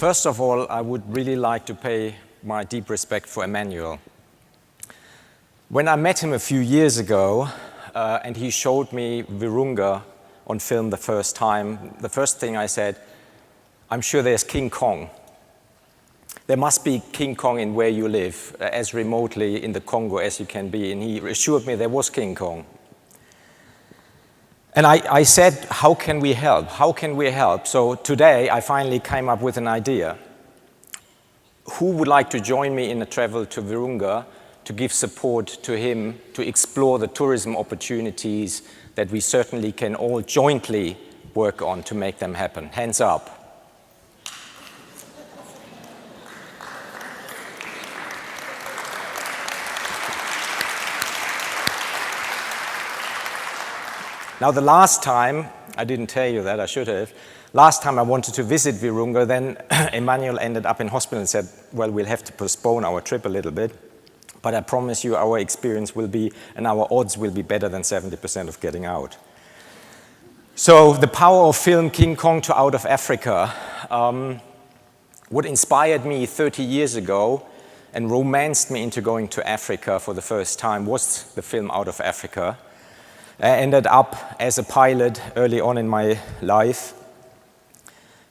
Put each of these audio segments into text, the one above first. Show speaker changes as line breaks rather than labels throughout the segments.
First of all, I would really like to pay my deep respect for Emmanuel. When I met him a few years ago, and he showed me Virunga on film the first time, the first thing I said, I'm sure there's King Kong. There must be King Kong in where you live, as remotely in the Congo as you can be. And he assured me there was King Kong. And I said, how can we help? How can we help? So today I finally came up with an idea. Who would like to join me in a travel to Virunga to give support to him to explore the tourism opportunities that we certainly can all jointly work on to make them happen? Hands up. Now, the last time, I didn't tell you that, I should have. Last time I wanted to visit Virunga, then Emmanuel ended up in hospital and said, well, we'll have to postpone our trip a little bit. But I promise you our experience will be, and our odds will be better than 70% of getting out. So the power of film King Kong to Out of Africa. What inspired me 30 years ago and romanced me into going to Africa for the first time was the film Out of Africa. I ended up as a pilot early on in my life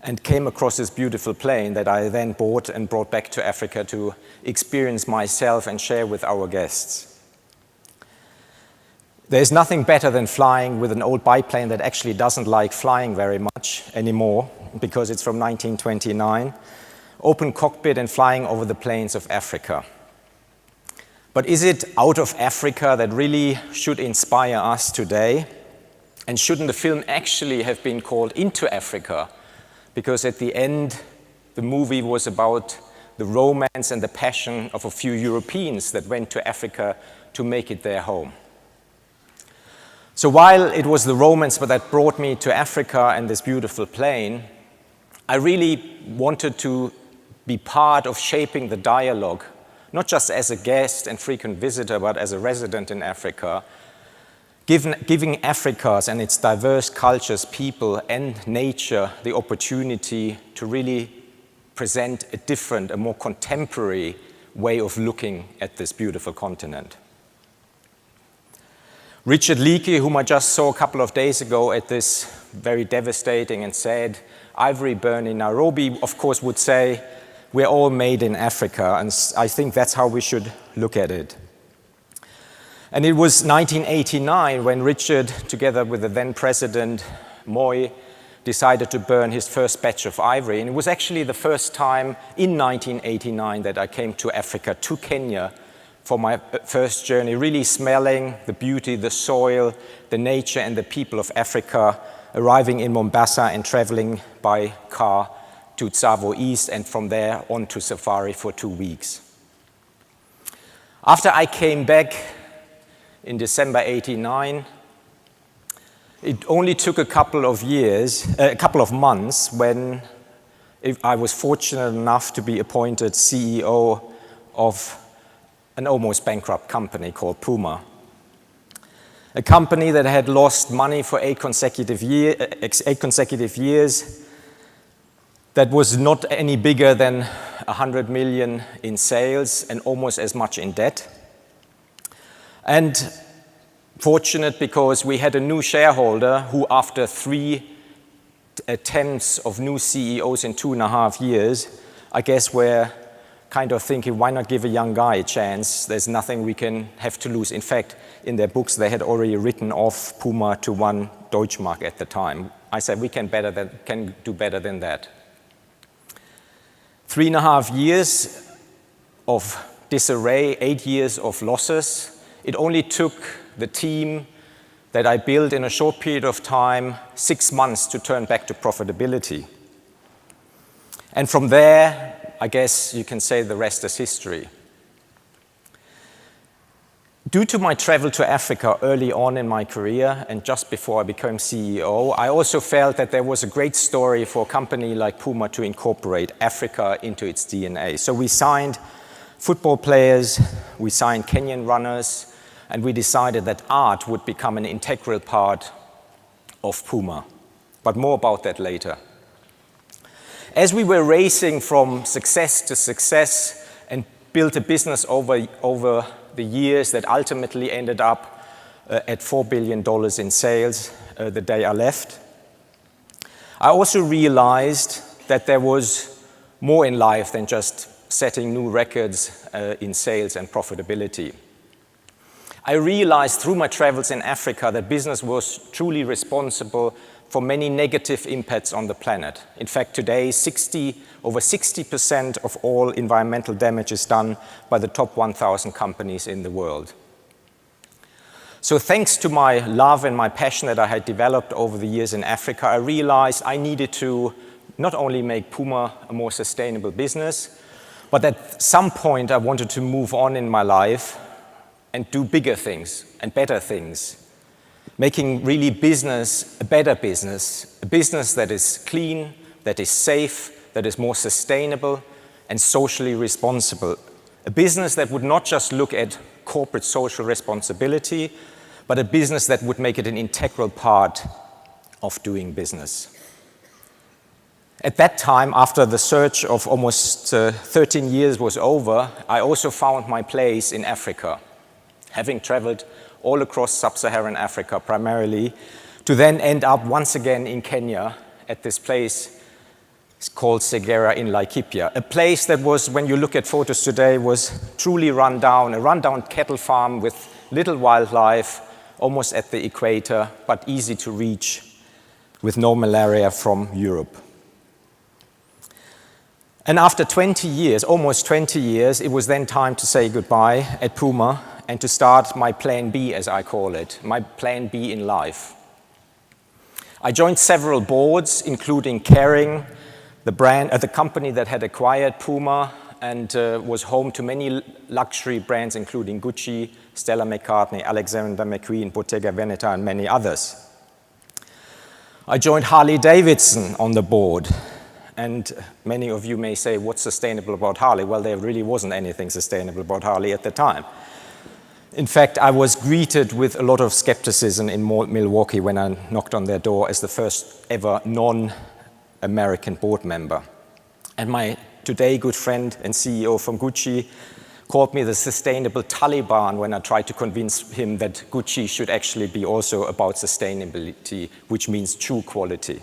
and came across this beautiful plane that I then bought and brought back to Africa to experience myself and share with our guests. There's nothing better than flying with an old biplane that actually doesn't like flying very much anymore because it's from 1929, open cockpit and flying over the plains of Africa. But is it Out of Africa that really should inspire us today? And shouldn't the film actually have been called Into Africa? Because at the end, the movie was about the romance and the passion of a few Europeans that went to Africa to make it their home. So while it was the romance that brought me to Africa and this beautiful plane, I really wanted to be part of shaping the dialogue, not just as a guest and frequent visitor, but as a resident in Africa, giving Africa's and its diverse cultures, people, and nature the opportunity to really present a different, a more contemporary way of looking at this beautiful continent. Richard Leakey, whom I just saw a couple of days ago at this very devastating and sad ivory burn in Nairobi, of course would say, we're all made in Africa, and I think that's how we should look at it. And it was 1989 when Richard, together with the then president, Moi, decided to burn his first batch of ivory. And it was actually the first time in 1989 that I came to Africa, to Kenya, for my first journey, really smelling the beauty, the soil, the nature, and the people of Africa, arriving in Mombasa and traveling by car to Tsavo East, and from there on to safari for 2 weeks. After I came back in December '89, it only took a couple of months when I was fortunate enough to be appointed CEO of an almost bankrupt company called Puma. A company that had lost money for 8 consecutive years, that was not any bigger than 100 million in sales and almost as much in debt. And fortunate because we had a new shareholder who, after 3 attempts of new CEOs in 2.5 years, I guess were kind of thinking, why not give a young guy a chance? There's nothing we can have to lose. In fact, in their books, they had already written off Puma to 1 Deutschmark at the time. I said, we can do better than that. 3.5 years of disarray, 8 years of losses. It only took the team that I built in a short period of time, 6 months to turn back to profitability. And from there, I guess you can say the rest is history. Due to my travel to Africa early on in my career and just before I became CEO, I also felt that there was a great story for a company like Puma to incorporate Africa into its DNA. So we signed football players, we signed Kenyan runners, and we decided that art would become an integral part of Puma. But more about that later. As we were racing from success to success and built a business over the years that ultimately ended up at $4 billion in sales the day I left, I also realized that there was more in life than just setting new records in sales and profitability. I realized through my travels in Africa that business was truly responsible for many negative impacts on the planet. In fact, today, over 60% of all environmental damage is done by the top 1,000 companies in the world. So thanks to my love and my passion that I had developed over the years in Africa, I realized I needed to not only make Puma a more sustainable business, but at some point I wanted to move on in my life and do bigger things and better things, making really business a better business, a business that is clean, that is safe, that is more sustainable and socially responsible. A business that would not just look at corporate social responsibility, but a business that would make it an integral part of doing business. At that time, after the search of almost 13 years was over, I also found my place in Africa, having traveled all across sub-Saharan Africa primarily, to then end up once again in Kenya at this place called Segera in Laikipia, a place that was, when you look at photos today, was truly run down, a rundown cattle farm with little wildlife, almost at the equator, but easy to reach with no malaria from Europe. And after 20 years, almost 20 years, it was then time to say goodbye at Puma and to start my plan B, as I call it, my plan B in life. I joined several boards, including Caring, the company that had acquired Puma and was home to many luxury brands, including Gucci, Stella McCartney, Alexander McQueen, Bottega Veneta, and many others. I joined Harley Davidson on the board. And many of you may say, what's sustainable about Harley? Well, there really wasn't anything sustainable about Harley at the time. In fact, I was greeted with a lot of skepticism in Milwaukee when I knocked on their door as the first ever non-American board member. And my today good friend and CEO from Gucci called me the sustainable Taliban when I tried to convince him that Gucci should actually be also about sustainability, which means true quality.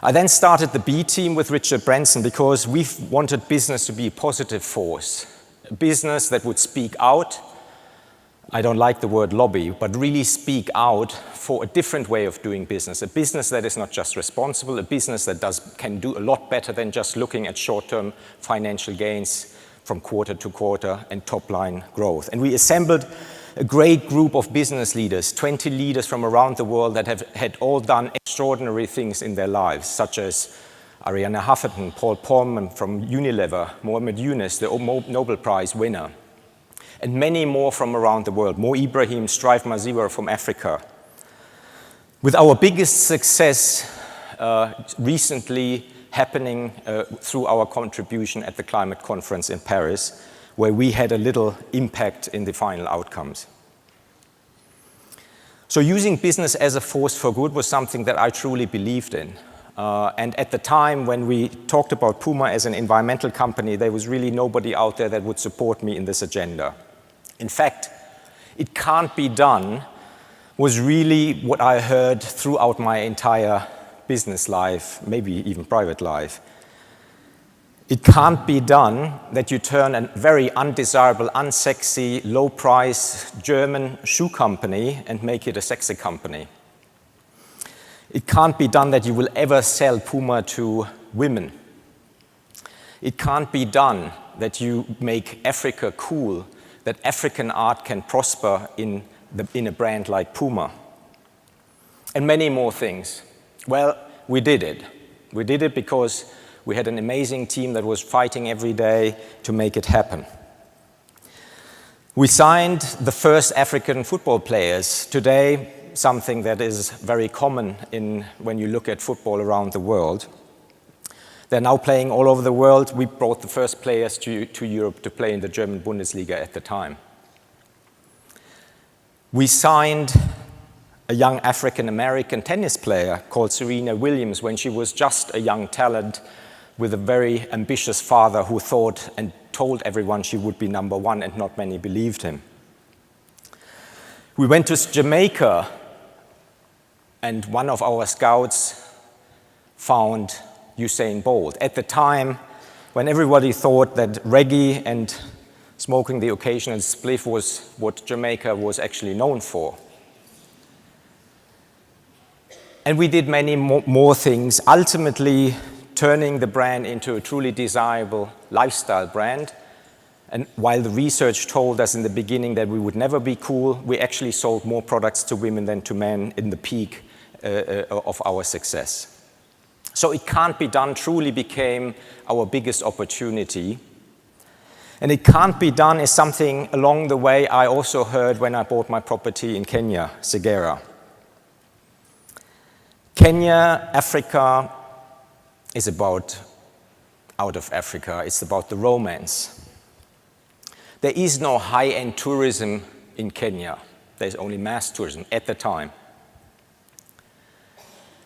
I then started the B team with Richard Branson because we wanted business to be a positive force, a business that would speak out. I don't like the word lobby, but really speak out for a different way of doing business, a business that is not just responsible, a business that can do a lot better than just looking at short-term financial gains from quarter to quarter and top-line growth. And we assembled a great group of business leaders, 20 leaders from around the world that had all done extraordinary things in their lives, such as Arianna Huffington, Paul Polman from Unilever, Mohamed Yunus, the Nobel Prize winner, and many more from around the world, Mo Ibrahim, Strive Maziwa from Africa. With our biggest success recently happening through our contribution at the climate conference in Paris, where we had a little impact in the final outcomes. So using business as a force for good was something that I truly believed in. And at the time when we talked about Puma as an environmental company, there was really nobody out there that would support me in this agenda. In fact, it can't be done was really what I heard throughout my entire business life, maybe even private life. It can't be done that you turn a very undesirable, unsexy, low-price German shoe company and make it a sexy company. It can't be done that you will ever sell Puma to women. It can't be done that you make Africa cool, that African art can prosper in a brand like Puma. And many more things. Well, we did it. We did it because we had an amazing team that was fighting every day to make it happen. We signed the first African football players. Today, something that is very common when you look at football around the world. They're now playing all over the world. We brought the first players to Europe to play in the German Bundesliga at the time. We signed a young African-American tennis player called Serena Williams when she was just a young talent with a very ambitious father who thought and told everyone she would be number one, and not many believed him. We went to Jamaica, and one of our scouts found Usain Bolt. At the time, when everybody thought that reggae and smoking the occasional spliff was what Jamaica was actually known for. And we did many more things, ultimately turning the brand into a truly desirable lifestyle brand. And while the research told us in the beginning that we would never be cool, we actually sold more products to women than to men in the peak of our success. So It Can't Be Done truly became our biggest opportunity. And It Can't Be Done is something along the way I also heard when I bought my property in Kenya, Segera. Kenya, Africa, is about out of Africa. It's about the romance. There is no high-end tourism in Kenya. There's only mass tourism at the time.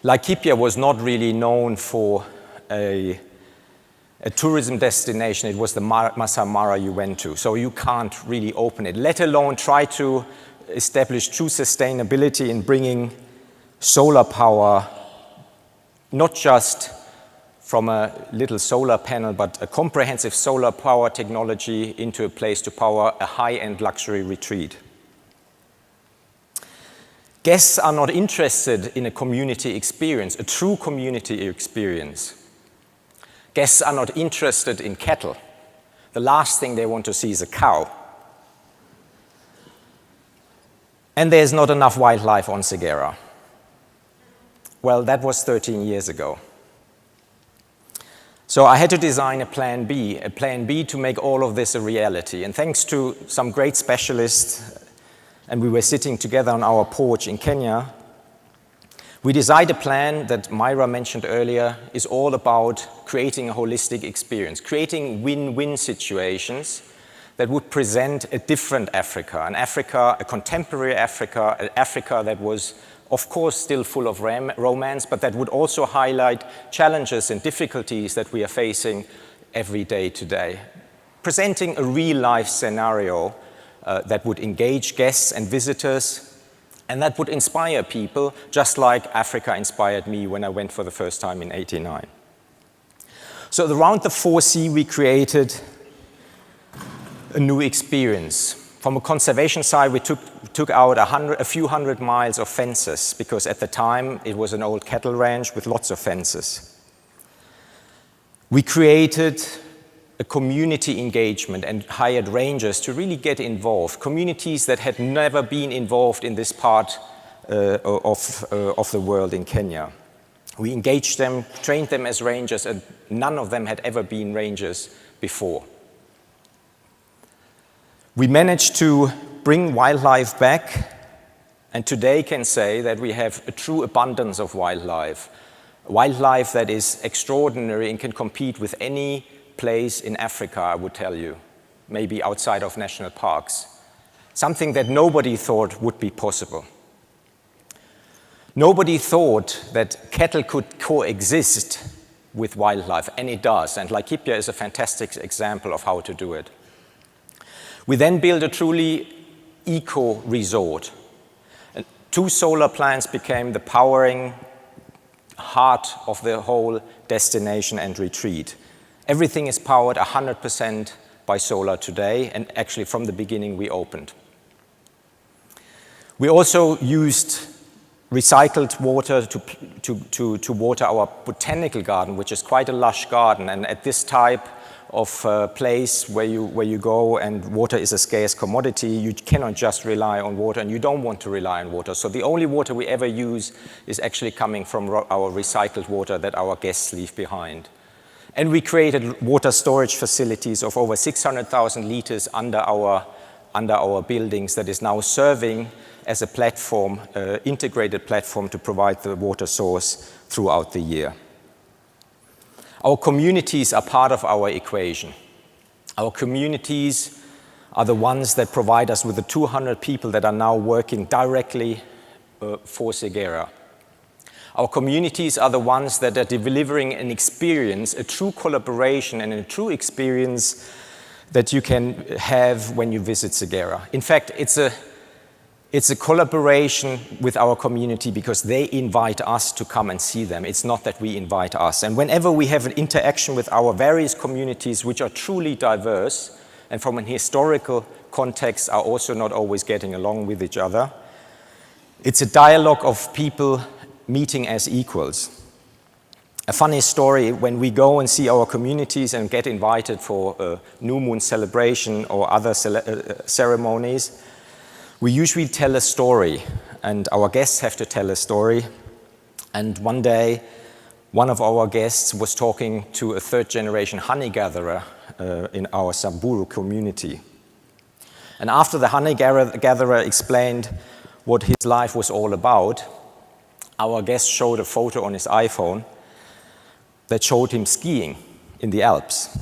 Laikipia was not really known for a tourism destination. It was the Masai Mara you went to, so you can't really open it, let alone try to establish true sustainability in bringing solar power, not just from a little solar panel, but a comprehensive solar power technology into a place to power a high-end luxury retreat. Guests are not interested in a community experience, a true community experience. Guests are not interested in cattle. The last thing they want to see is a cow. And there's not enough wildlife on Segera. Well, that was 13 years ago. So I had to design a plan B to make all of this a reality. And thanks to some great specialists, and we were sitting together on our porch in Kenya, we designed a plan that Myra mentioned earlier is all about creating a holistic experience, creating win-win situations that would present a different Africa, a contemporary Africa, an Africa that was, of course, still full of romance, but that would also highlight challenges and difficulties that we are facing every day today. Presenting a real-life scenario that would engage guests and visitors, and that would inspire people, just like Africa inspired me when I went for the first time in '89. So around the 4C, we created a new experience. From a conservation side, we took out a few hundred miles of fences, because at the time it was an old cattle ranch with lots of fences. We created a community engagement and hired rangers to really get involved, communities that had never been involved in this part of the world in Kenya. We engaged them, trained them as rangers, and none of them had ever been rangers before. We managed to bring wildlife back, and today can say that we have a true abundance of wildlife that is extraordinary and can compete with any place in Africa, I would tell you, maybe outside of national parks. Something that nobody thought would be possible. Nobody thought that cattle could coexist with wildlife, and it does, and Laikipia is a fantastic example of how to do it. We then built a truly eco-resort. 2 solar plants became the powering heart of the whole destination and retreat. Everything is powered 100% by solar today, and actually from the beginning we opened. We also used recycled water to water our botanical garden, which is quite a lush garden, and at this type of place where you go and water is a scarce commodity, you cannot just rely on water, and you don't want to rely on water. So the only water we ever use is actually coming from our recycled water that our guests leave behind. And we created water storage facilities of over 600,000 liters under our buildings that is now serving as a platform, integrated platform to provide the water source throughout the year. Our communities are part of our equation. Our communities are the ones that provide us with the 200 people that are now working directly for Segera. Our communities are the ones that are delivering an experience, a true collaboration and a true experience that you can have when you visit Segera. In fact, it's a collaboration with our community because they invite us to come and see them. It's not that we invite us. And whenever we have an interaction with our various communities, which are truly diverse, and from an historical context are also not always getting along with each other, it's a dialogue of people meeting as equals. A funny story, when we go and see our communities and get invited for a new moon celebration or other ceremonies, we usually tell a story, and our guests have to tell a story. And one day, one of our guests was talking to a third-generation honey gatherer in our Samburu community. And after the honey gatherer explained what his life was all about, our guest showed a photo on his iPhone that showed him skiing in the Alps.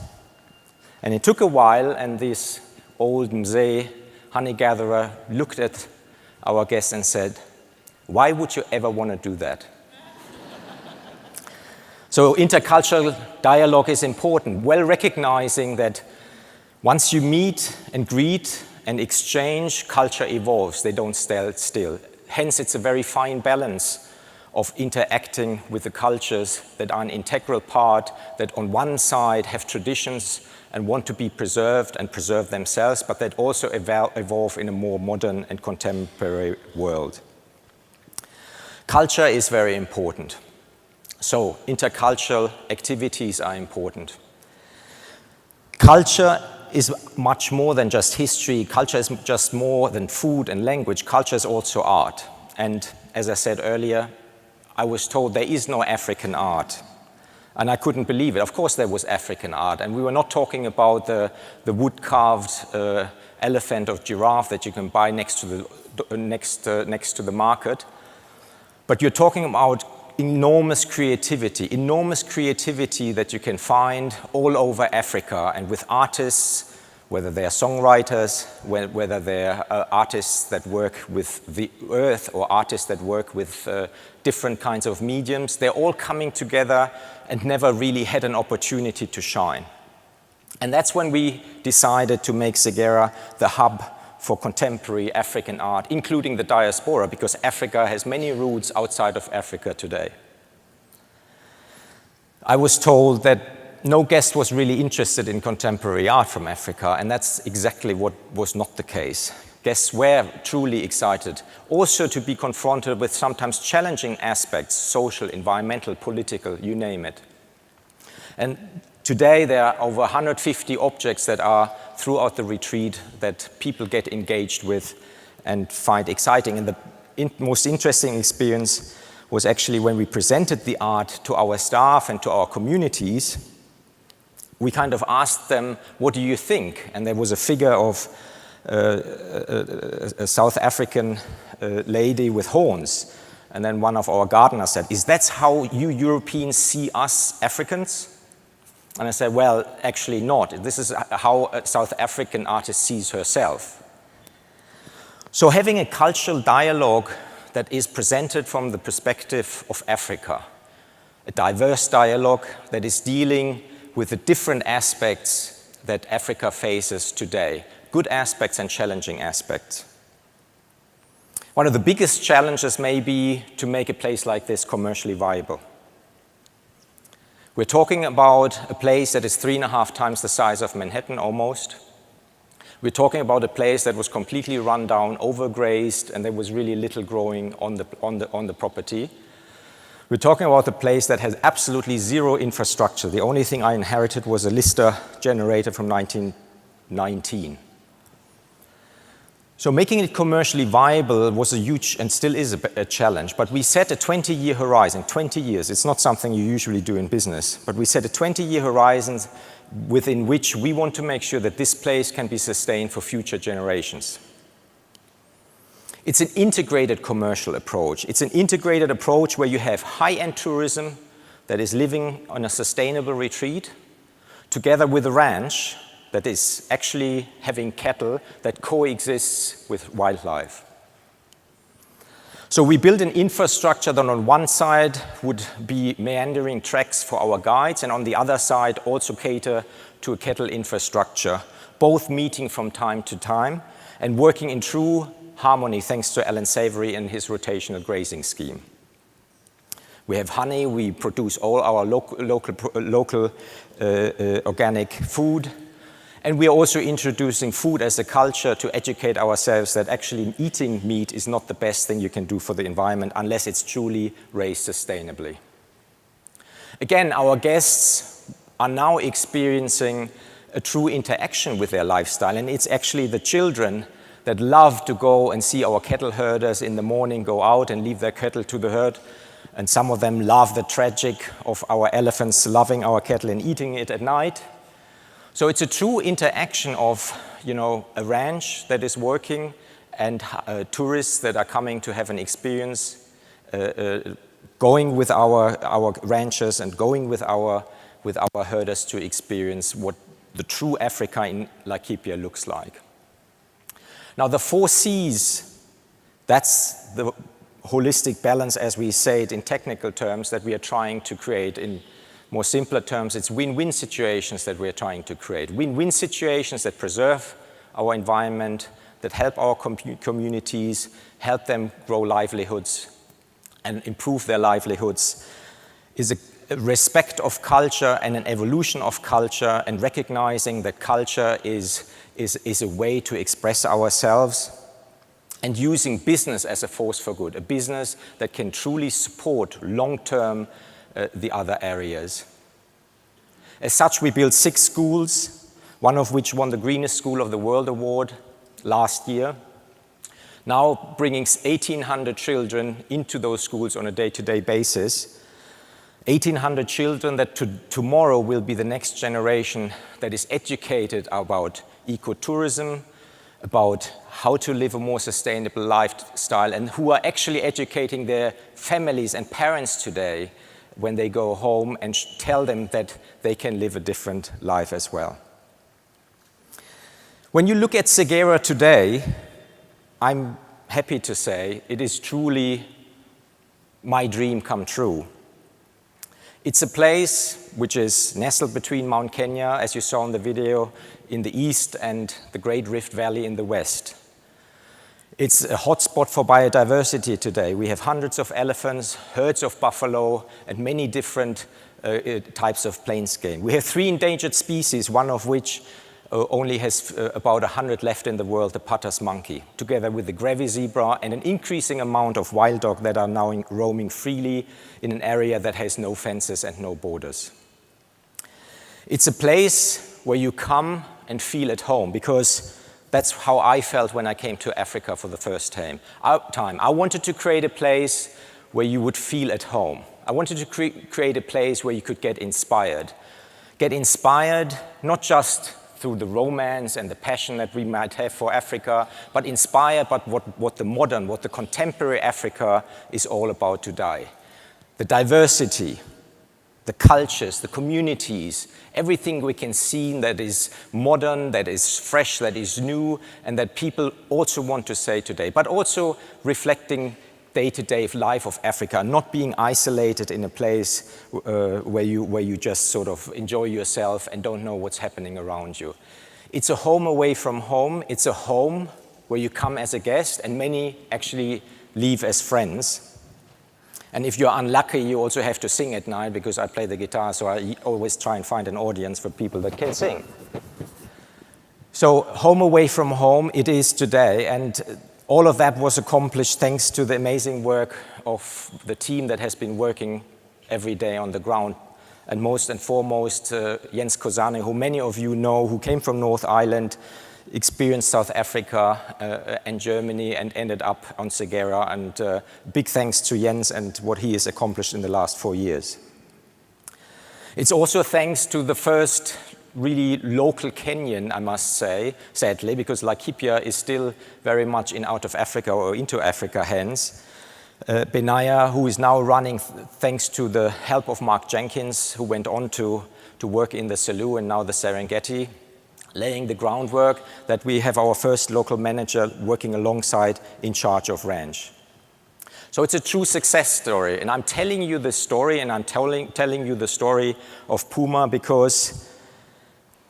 And it took a while, and this old Mzee honey gatherer looked at our guest and said, "Why would you ever want to do that?" So intercultural dialogue is important, well recognizing that once you meet and greet and exchange, culture evolves, they don't stand still. Hence, it's a very fine balance of interacting with the cultures that are an integral part, that on one side have traditions and want to be preserved and preserve themselves, but that also evolve in a more modern and contemporary world. Culture is very important. So intercultural activities are important. Culture is much more than just history. Culture is just more than food and language. Culture is also art. And as I said earlier, I was told there is no African art. And I couldn't believe it. Of course there was African art. And we were not talking about the wood-carved elephant or giraffe that you can buy next to the market. But you're talking about enormous creativity that you can find all over Africa, and with artists, whether they're songwriters, whether they're artists that work with the earth or artists that work with different kinds of mediums, they're all coming together and never really had an opportunity to shine. And that's when we decided to make Segera the hub for contemporary African art, including the diaspora, because Africa has many roots outside of Africa today. I was told that no guest was really interested in contemporary art from Africa, and that's exactly what was not the case. Guests were truly excited, also to be confronted with sometimes challenging aspects, social, environmental, political, you name it. And today there are over 150 objects that are throughout the retreat that people get engaged with and find exciting. And the most interesting experience was actually when we presented the art to our staff and to our communities. We kind of asked them, what do you think? And there was a figure of a South African lady with horns. And then one of our gardeners said, "Is that how you Europeans see us Africans?" And I said, well, actually not. This is how a South African artist sees herself. So having a cultural dialogue that is presented from the perspective of Africa, a diverse dialogue that is dealing with the different aspects that Africa faces today, good aspects and challenging aspects. One of the biggest challenges may be to make a place like this commercially viable. We're talking about a place that is 3.5 times the size of Manhattan almost. We're talking about a place that was completely run down, overgrazed, and there was really little growing on the property. We're talking about a place that has absolutely zero infrastructure. The only thing I inherited was a Lister generator from 1919. So making it commercially viable was a huge, and still is a challenge, but we set a 20-year horizon, 20 years. It's not something you usually do in business, but we set a 20-year horizon within which we want to make sure that this place can be sustained for future generations. It's an integrated commercial approach. It's an integrated approach where you have high-end tourism that is living on a sustainable retreat, together with a ranch that is actually having cattle that coexists with wildlife. So we built an infrastructure that on one side would be meandering tracks for our guides, and on the other side also cater to a cattle infrastructure, both meeting from time to time and working in true harmony thanks to Alan Savory and his rotational grazing scheme. We have honey, we produce all our local organic food, and we are also introducing food as a culture to educate ourselves that actually eating meat is not the best thing you can do for the environment unless it's truly raised sustainably. Again, our guests are now experiencing a true interaction with their lifestyle, and it's actually the children that love to go and see our cattle herders in the morning go out and leave their cattle to the herd, and some of them love the tragic of our elephants loving our cattle and eating it at night. So it's a true interaction of, a ranch that is working and tourists that are coming to have an experience, going with our ranchers and going with our herders to experience what the true Africa in Laikipia looks like. Now the 4 C's, that's the holistic balance, as we say it in technical terms, that we are trying to create. In more simpler terms, it's win-win situations that we're trying to create. Win-win situations that preserve our environment, that help our communities, help them grow livelihoods and improve their livelihoods, is a respect of culture and an evolution of culture, and recognizing that culture is a way to express ourselves, and using business as a force for good, a business that can truly support long-term the other areas. As such, we built 6 schools, one of which won the Greenest School of the World Award last year, now bringing 1,800 children into those schools on a day-to-day basis. 1,800 children that tomorrow will be the next generation that is educated about ecotourism, about how to live a more sustainable lifestyle, and who are actually educating their families and parents today when they go home and tell them that they can live a different life as well. When you look at Segera today, I'm happy to say it is truly my dream come true. It's a place which is nestled between Mount Kenya, as you saw in the video, in the east, and the Great Rift Valley in the west. It's a hotspot for biodiversity today. We have hundreds of elephants, herds of buffalo, and many different types of plains game. We have 3 endangered species, one of which only has about 100 left in the world, the Putter's monkey, together with the Grevy's zebra and an increasing amount of wild dog that are now roaming freely in an area that has no fences and no borders. It's a place where you come and feel at home, because that's how I felt when I came to Africa for the first time. I wanted to create a place where you would feel at home. I wanted to create a place where you could get inspired. Get inspired not just through the romance and the passion that we might have for Africa, but inspired by what the contemporary Africa is all about today. The diversity, the cultures, the communities, everything we can see that is modern, that is fresh, that is new, and that people also want to say today, but also reflecting day-to-day life of Africa, not being isolated in a place where you just sort of enjoy yourself and don't know what's happening around you. It's a home away from home. It's a home where you come as a guest, and many actually leave as friends. And if you're unlucky, you also have to sing at night, because I play the guitar, so I always try and find an audience for people that can sing. So home away from home it is today, and all of that was accomplished thanks to the amazing work of the team that has been working every day on the ground. And most and foremost, Jens Kozane, who many of you know, who came from North Ireland, experienced South Africa and Germany, and ended up on Segera. And big thanks to Jens and what he has accomplished in the last 4 years. It's also thanks to the first really local Kenyan, I must say, sadly, because Laikipia is still very much in out of Africa or into Africa hands. Benaya, who is now running, thanks to the help of Mark Jenkins, who went on to work in the Selous and now the Serengeti, laying the groundwork that we have our first local manager working alongside in charge of ranch. So it's a true success story, and I'm telling you this story, and I'm telling you the story of Puma because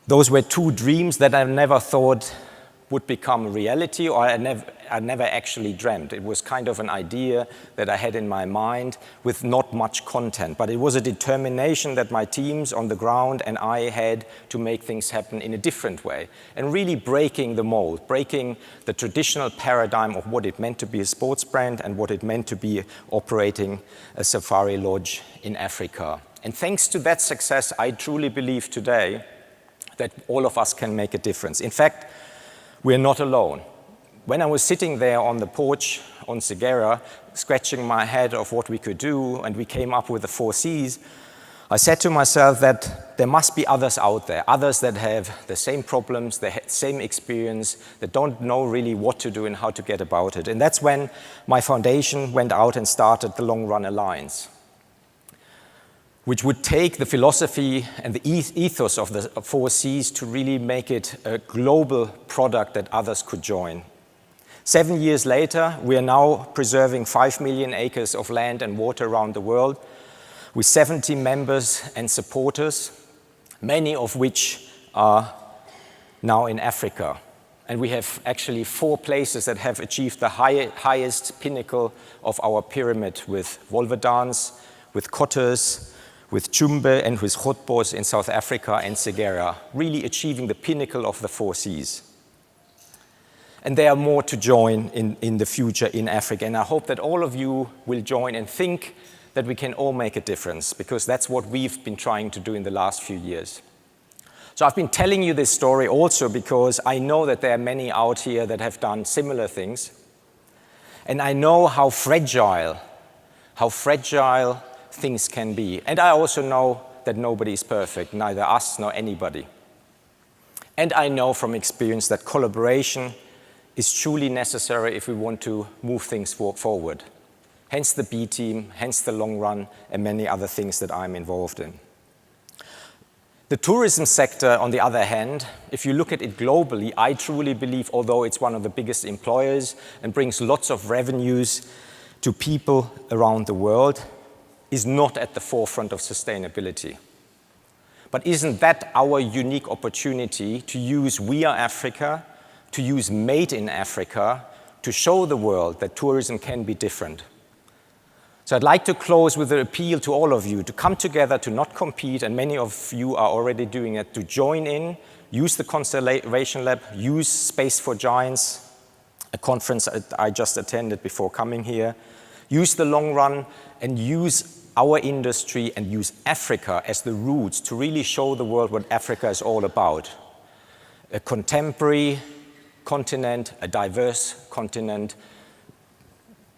those were two dreams that I never thought would become reality, or I never actually dreamt. It was kind of an idea that I had in my mind with not much content, but it was a determination that my teams on the ground and I had to make things happen in a different way, and really breaking the mold, breaking the traditional paradigm of what it meant to be a sports brand and what it meant to be operating a safari lodge in Africa. And thanks to that success, I truly believe today that all of us can make a difference. In fact, we're not alone. When I was sitting there on the porch on Segera, scratching my head of what we could do, and we came up with the 4 Cs, I said to myself that there must be others out there, others that have the same problems, the same experience, that don't know really what to do and how to get about it. And that's when my foundation went out and started the Long Run Alliance, which would take the philosophy and the ethos of the 4 Cs to really make it a global product that others could join. 7 years later, we are now preserving 5 million acres of land and water around the world with 70 members and supporters, many of which are now in Africa. And we have actually 4 places that have achieved the highest pinnacle of our pyramid, with Wolvedans, with Kotters, with Chumbe and with Grootbos in South Africa, and Segera, really achieving the pinnacle of the 4 Cs. And there are more to join in the future in Africa, and I hope that all of you will join and think that we can all make a difference, because that's what we've been trying to do in the last few years. So I've been telling you this story also because I know that there are many out here that have done similar things, and I know how fragile things can be. And I also know that nobody is perfect, neither us nor anybody. And I know from experience that collaboration is truly necessary if we want to move things forward. Hence the B team, hence the long run, and many other things that I'm involved in. The tourism sector, on the other hand, if you look at it globally, I truly believe, although it's one of the biggest employers and brings lots of revenues to people around the world, is not at the forefront of sustainability. But isn't that our unique opportunity to use We Are Africa, to use Made in Africa, to show the world that tourism can be different? So I'd like to close with an appeal to all of you to come together, to not compete, and many of you are already doing it, to join in, use the Constellation Lab, use Space for Giants, a conference I just attended before coming here, use the long run, and use our industry and use Africa as the roots to really show the world what Africa is all about. A contemporary continent, a diverse continent,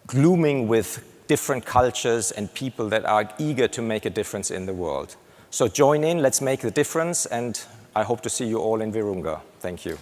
glooming with different cultures and people that are eager to make a difference in the world. So join in, let's make the difference, and I hope to see you all in Virunga. Thank you.